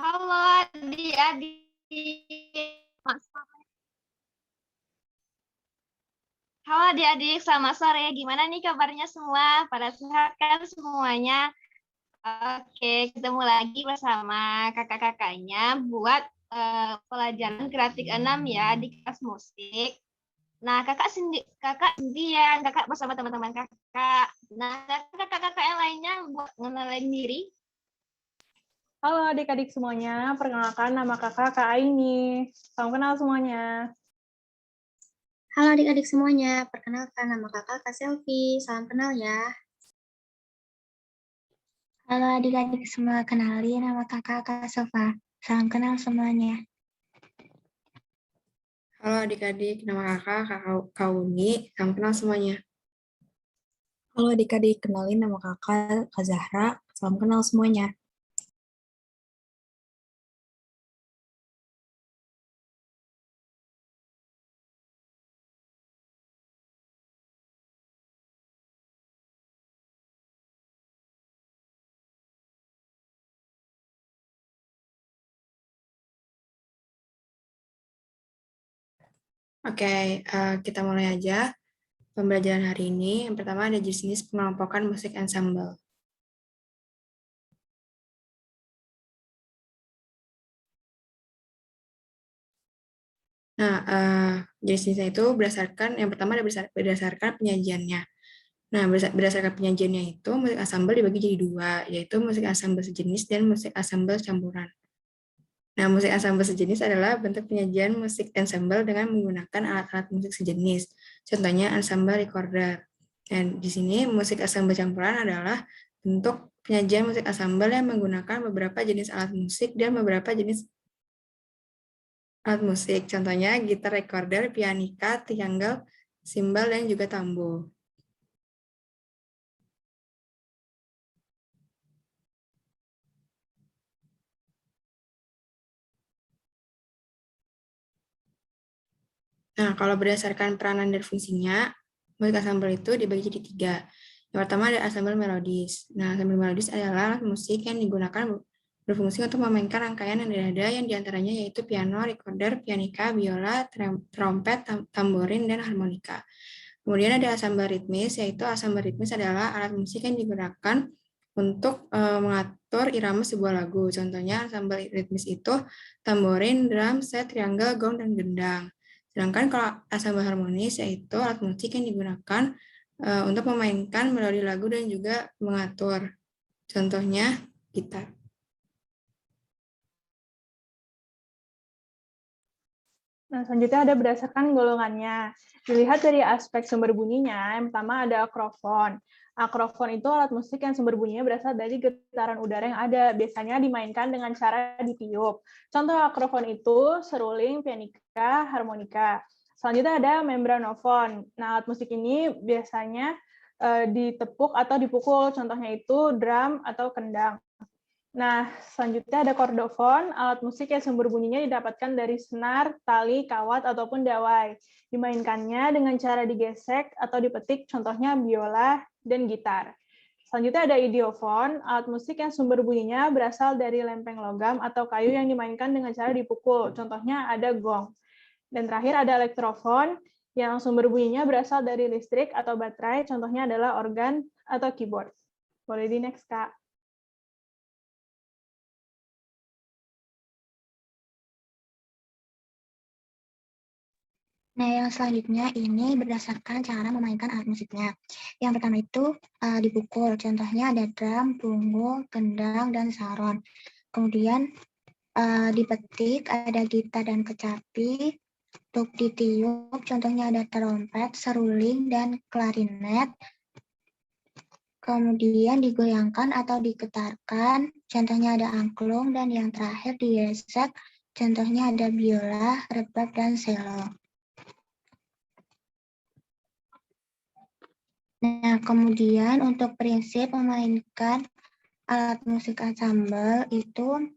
Halo adik-adik. Halo adik-adik, selamat sore. Gimana nih kabarnya semua? Pada sehat kan semuanya? Oke, ketemu lagi bersama kakak-kakaknya buat pelajaran kreatif 6 ya di kelas musik. Nah, kakak sendirian, kakak bersama teman-teman kakak. Nah, kakak-kakak yang lainnya buat ngenalin diri. Halo adik-adik semuanya, perkenalkan nama kakak Kak Aini. Salam kenal semuanya. Halo adik-adik semuanya, perkenalkan nama kakak Kak Selvi, salam kenal ya. Halo adik-adik semua, kenalin nama kakak Kak Sofa, salam kenal semuanya. Halo adik-adik, nama kakak Kak Uni, salam kenal semuanya. Halo adik-adik, kenalin nama kakak Kak Zahra, salam kenal semuanya. Oke, kita mulai aja pembelajaran hari ini. Yang pertama ada jenis pengelompokan musik ensemble. Nah, jenisnya itu yang pertama ada berdasarkan penyajiannya. Nah, berdasarkan penyajiannya itu musik ensemble dibagi jadi dua, yaitu musik ensemble sejenis dan musik ensemble campuran. Nah, musik ensemble sejenis adalah bentuk penyajian musik ensemble dengan menggunakan alat-alat musik sejenis. Contohnya ensemble recorder. Dan di sini musik ensemble campuran adalah bentuk penyajian musik ensemble yang menggunakan beberapa jenis alat musik dan beberapa jenis alat musik. Contohnya gitar recorder, pianika, triangle, simbal, dan juga tambo. Nah, kalau berdasarkan peranan dan fungsinya, musik ensemble itu dibagi jadi tiga. Yang pertama ada ensemble melodis. Nah, ensemble melodis adalah alat musik yang digunakan berfungsi untuk memainkan rangkaian yang ada yang diantaranya yaitu piano, recorder, pianika, biola, trompet, tamborin, dan harmonika. Kemudian ada ensemble ritmis, yaitu ensemble ritmis adalah alat musik yang digunakan untuk mengatur irama sebuah lagu. Contohnya ensemble ritmis itu tamborin, drum set, triangle, gong, dan gendang. Sedangkan kalau ensemble harmonis yaitu alat musik yang digunakan untuk memainkan melodi lagu dan juga mengatur. Contohnya gitar. Nah, selanjutnya ada berdasarkan golongannya. Dilihat dari aspek sumber bunyinya, yang pertama ada akrofon. Akrofon itu alat musik yang sumber bunyinya berasal dari getaran udara yang ada. Biasanya dimainkan dengan cara ditiup. Contoh akrofon itu seruling, pianika, harmonika. Selanjutnya ada membranofon. Nah, alat musik ini biasanya ditepuk atau dipukul. Contohnya itu drum atau kendang. Nah, selanjutnya ada kordofon, alat musik yang sumber bunyinya didapatkan dari senar, tali, kawat, ataupun dawai. Dimainkannya dengan cara digesek atau dipetik, contohnya biola dan gitar. Selanjutnya ada idiofon, alat musik yang sumber bunyinya berasal dari lempeng logam atau kayu yang dimainkan dengan cara dipukul, contohnya ada gong. Dan terakhir ada elektrofon, yang sumber bunyinya berasal dari listrik atau baterai, contohnya adalah organ atau keyboard. Boleh di next, Kak. Nah, yang selanjutnya ini berdasarkan cara memainkan alat musiknya. Yang pertama itu dipukul, contohnya ada drum, punggul, kendang, dan saron. Kemudian dipetik, ada gitar dan kecapi. Untuk ditiup, contohnya ada trompet, seruling, dan klarinet. Kemudian digoyangkan atau digetarkan, contohnya ada angklung, dan yang terakhir digesek, contohnya ada biola, rebab, dan selo. Nah, kemudian untuk prinsip memainkan alat musik ensemble itu,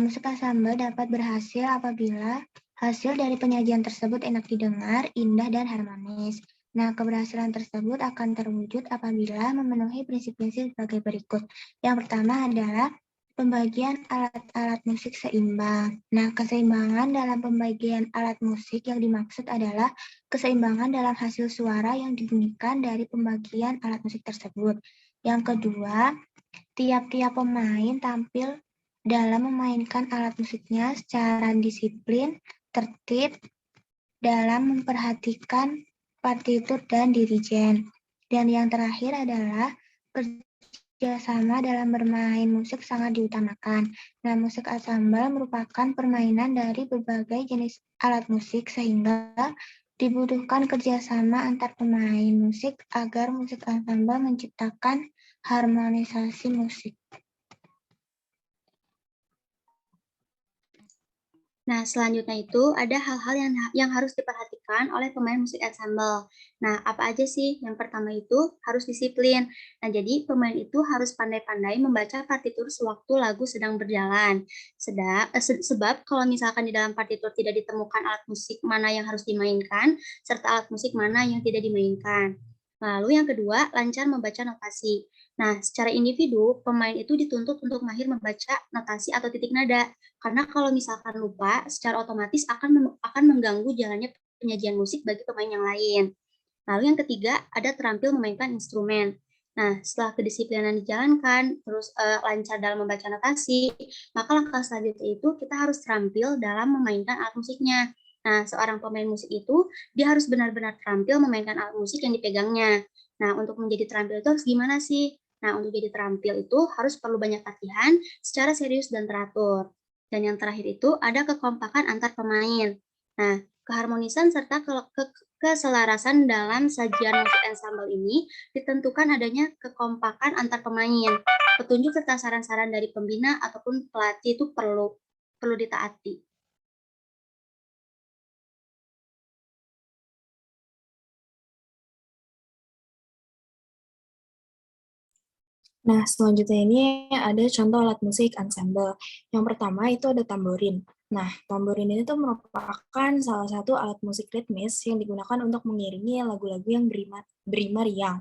musik ensemble dapat berhasil apabila hasil dari penyajian tersebut enak didengar, indah, dan harmonis. Nah, keberhasilan tersebut akan terwujud apabila memenuhi prinsip-prinsip sebagai berikut. Yang pertama adalah Pembagian alat-alat musik seimbang. Nah, keseimbangan dalam pembagian alat musik yang dimaksud adalah keseimbangan dalam hasil suara yang dibunyikan dari pembagian alat musik tersebut. Yang kedua, tiap-tiap pemain tampil dalam memainkan alat musiknya secara disiplin, tertib, dalam memperhatikan partitur dan dirijen. Dan yang terakhir adalah kerjasama dalam bermain musik sangat diutamakan. Nah, musik ansambel merupakan permainan dari berbagai jenis alat musik sehingga dibutuhkan kerjasama antar pemain musik agar musik ansambel menciptakan harmonisasi musik. Nah, selanjutnya itu ada hal-hal yang harus diperhatikan oleh pemain musik ensemble. Nah, apa aja sih? Yang pertama itu harus disiplin. Nah, jadi pemain itu harus pandai-pandai membaca partitur sewaktu lagu sedang berjalan. Sebab kalau misalkan di dalam partitur tidak ditemukan alat musik mana yang harus dimainkan, serta alat musik mana yang tidak dimainkan. Lalu yang kedua, lancar membaca notasi. Nah, secara individu, pemain itu dituntut untuk mahir membaca notasi atau titik nada. Karena kalau misalkan lupa, secara otomatis akan mengganggu jalannya penyajian musik bagi pemain yang lain. Lalu yang ketiga, ada terampil memainkan instrumen. Nah, setelah kedisiplinan dijalankan, terus lancar dalam membaca notasi, maka langkah selanjutnya itu kita harus terampil dalam memainkan alat musiknya. Nah, seorang pemain musik itu, dia harus benar-benar terampil memainkan alat musik yang dipegangnya. Nah, untuk menjadi terampil itu harus gimana sih? Nah, untuk jadi terampil itu harus perlu banyak latihan secara serius dan teratur. Dan yang terakhir itu ada kekompakan antar pemain. Nah, keharmonisan serta keselarasan dalam sajian musik ensemble ini ditentukan adanya kekompakan antar pemain. Petunjuk serta saran-saran dari pembina ataupun pelatih itu perlu ditaati. Nah, selanjutnya ini ada contoh alat musik ensemble. Yang pertama itu ada tamborin. Nah, tamborin ini tuh merupakan salah satu alat musik ritmis yang digunakan untuk mengiringi lagu-lagu yang berima riang.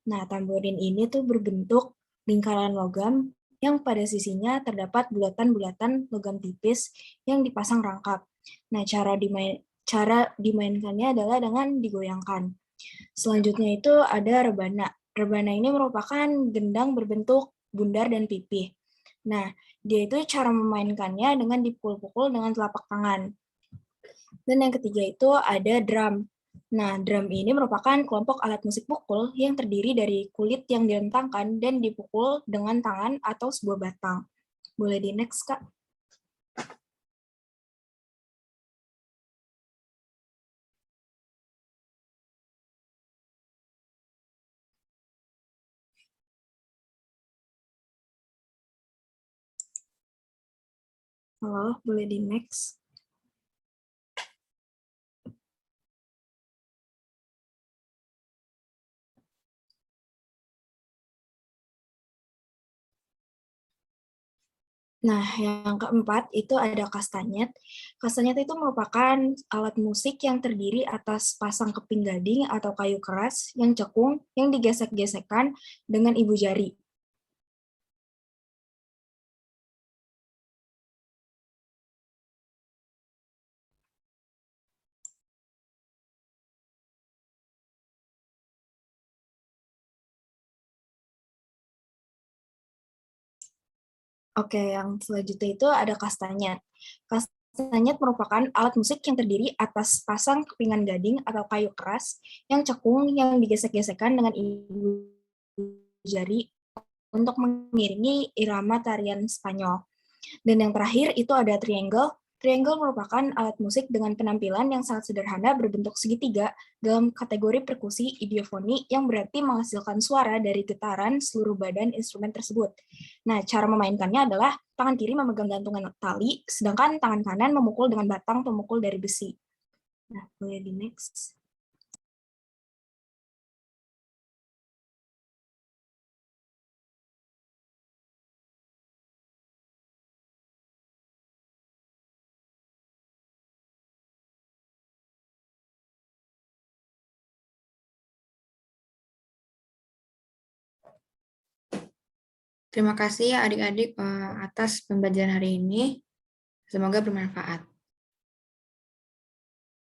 Nah, tamborin ini tuh berbentuk lingkaran logam yang pada sisinya terdapat bulatan-bulatan logam tipis yang dipasang rangkap. Nah, cara dimainkannya adalah dengan digoyangkan. Selanjutnya itu ada rebana. Rebana ini merupakan gendang berbentuk bundar dan pipih. Nah, dia itu cara memainkannya dengan dipukul-pukul dengan telapak tangan. Dan yang ketiga itu ada drum. Nah, drum ini merupakan kelompok alat musik pukul yang terdiri dari kulit yang direntangkan dan dipukul dengan tangan atau sebuah batang. Boleh di next, Kak? Halo, boleh di next? Nah, yang keempat itu ada kastanyet. Kastanyet itu merupakan alat musik yang terdiri atas pasang keping gading atau kayu keras yang cekung yang digesek-gesekkan dengan ibu jari. Oke, yang selanjutnya itu ada kastanyet. Kastanyet merupakan alat musik yang terdiri atas pasang kepingan gading atau kayu keras yang cekung yang digesek-gesekkan dengan ibu jari untuk mengiringi irama tarian Spanyol. Dan yang terakhir itu ada triangle. Triangle merupakan alat musik dengan penampilan yang sangat sederhana berbentuk segitiga dalam kategori perkusi idiofoni yang berarti menghasilkan suara dari getaran seluruh badan instrumen tersebut. Nah, cara memainkannya adalah tangan kiri memegang gantungan tali, sedangkan tangan kanan memukul dengan batang pemukul dari besi. Nah, boleh di next. Terima kasih ya adik-adik atas pembelajaran hari ini. Semoga bermanfaat.